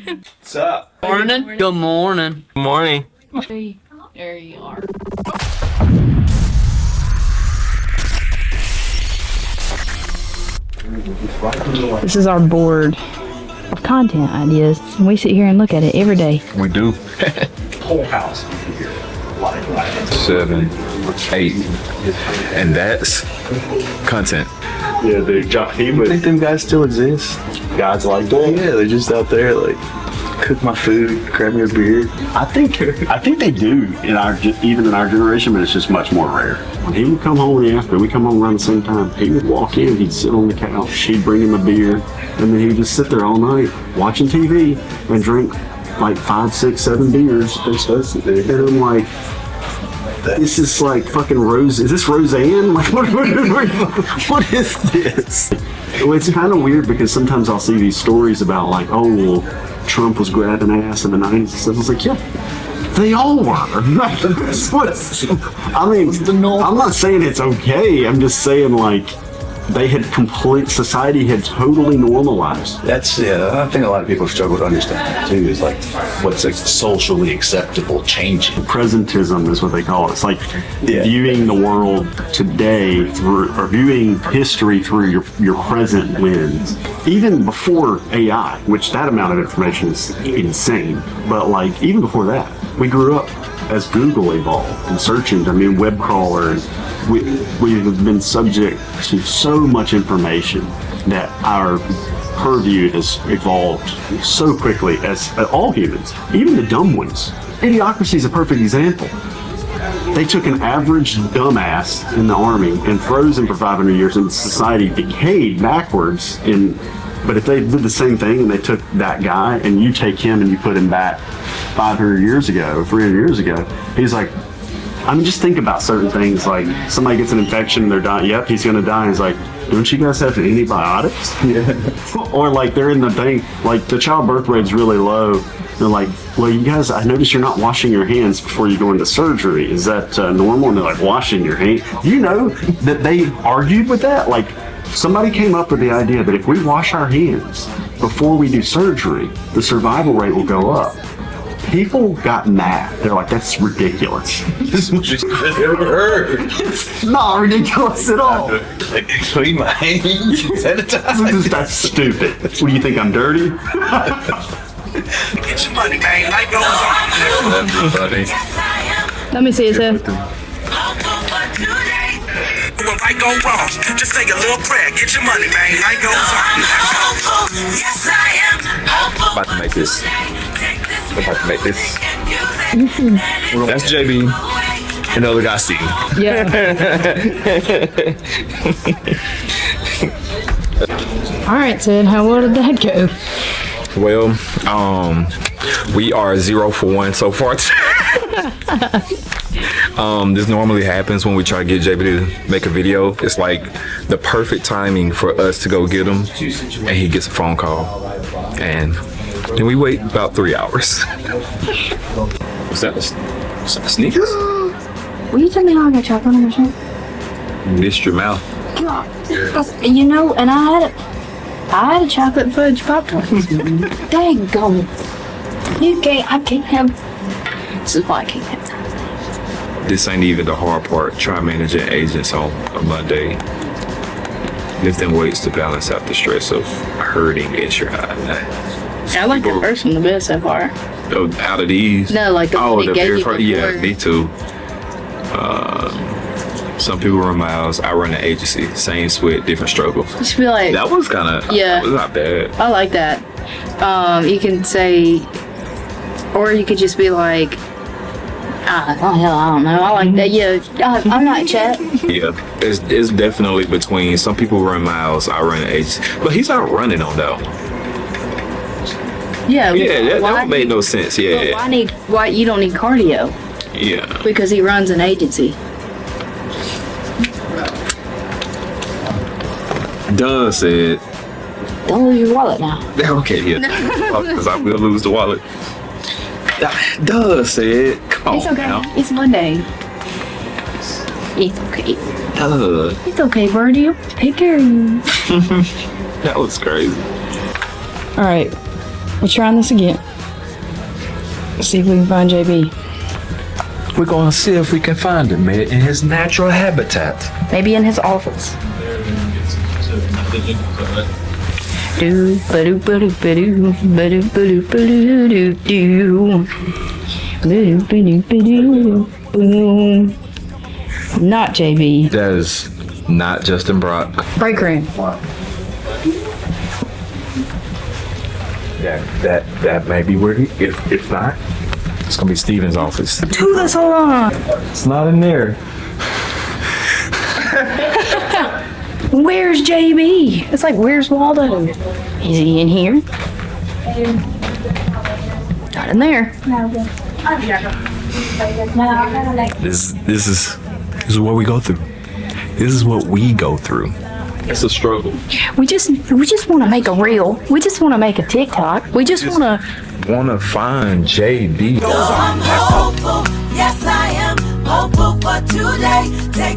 What's up? Morning. Good morning. Good morning. There you are. This is our board of content ideas, and we sit here and look at it every day. We do. Whole house. 7, 8, and that's content. Yeah, dude. He I would. think them guys still exist. Guys like that. Yeah, they're just out there like cook my food, grab me a beer. I think they do even in our generation, but it's just much more rare. When he would come home after we come home around the same time, he would walk in, he'd sit on the couch, she'd bring him a beer, and then he would just sit there all night watching TV and drink like 5, 6, 7 beers. And I'm like, this is like fucking Rose. Is this Roseanne? Like, what is this? Well, it's kind of weird because sometimes I'll see these stories about like, oh, well, Trump was grabbing ass in the 90s and stuff. I was like, yeah, they all were. I mean, I'm not saying it's okay. I'm just saying like society had totally normalized. That's I think a lot of people struggle to understand that too. Is like what's like socially acceptable changing. Presentism is what they call it. It's like viewing the world today through, or viewing history through your present lens. Even before AI, which that amount of information is insane, but like even before that, we grew up as Google evolved and search engine. I mean, web crawler. We have been subject to so much information that our purview has evolved so quickly as all humans, even the dumb ones. Idiocracy is a perfect example. They took an average dumbass in the army and froze him for 500 years, and society decayed backwards. But if they did the same thing and they took that guy and you take him and you put him back 500 years ago, 300 years ago, he's like, I mean, just think about certain things, like somebody gets an infection and they're dying. Yep, he's gonna die. He's like, don't you guys have antibiotics? Yeah. Or like they're in the thing, like the childbirth rate's really low. They're like, well, you guys, I noticed you're not washing your hands before you go into surgery. Is that normal? And they're like, washing your hands. You know that they argued with that? Like, somebody came up with the idea that if we wash our hands before we do surgery, the survival rate will go up. People got mad. They're like, that's ridiculous. This is what I've ever heard. It's not ridiculous at all. Like, clean my hands sanitize. That's stupid. What do you think, I'm dirty? Get your money, man. Light goes on. Everybody. Let me see his head. When light go wrong, just say a little prayer. Get your money, man. Light goes on. Yes, I am. About to make this. That's JB and the other guy Steve. Yeah. All right, Sid. How well did that go? Well, we are 0 for 1 so far. This normally happens when we try to get JB to make a video. It's like the perfect timing for us to go get him, and he gets a phone call, and then we wait about 3 hours. Was that sneakers? Will you tell me how I got chocolate on my shirt? Missed your mouth. God, you know, and I had a chocolate fudge Pop-Tart. Dang gum. I can't have. This is why I can't have. This ain't even the hard part. Try managing agents on a Monday. Lifting weights to balance out the stress of hurting gets your high. I like the first one the best so far. Out of these? No, like the one the that gave very you first. before. Yeah, me too. Some people run miles. I run an agency. Same sweat, different struggle. You should be like, That was kind of, Yeah. It was not bad. I like that. You can say, or you could just be like, I don't know. I like that. Yeah, I'm not chat. Yeah, it's definitely between. Some people run miles. I run an agency, but he's not running them though. Yeah. Yeah, that would make no sense. Yeah. Why you don't need cardio? Yeah. Because he runs an agency. Dunn said, Don't lose your wallet now. okay, yeah. Because I will lose the wallet. Dunn said, come It's on okay. now. It's Monday. It's okay. Dunn. It's okay, Birdie. Take care of you. That was crazy. All right. We're trying this again. Let's see if we can find JB. We're gonna see if we can find him in his natural habitat. Maybe in his office. Do ba-do ba-do ba-do ba-do ba-do ba-do do ba-do ba-do ba-do boom. Not JB. That is not Justin Brock. Break room. That may be where he. If not, it's gonna be Steven's office. To the salon. It's not in there. Where's JB? It's like, where's Waldo? Is he in here? Not in there. This is what we go through. This is what we go through. It's a struggle. We just want to make a reel. We just want to make a TikTok. We just want to. Wanna find JB. I'm hopeful, yes I am hopeful for today. Take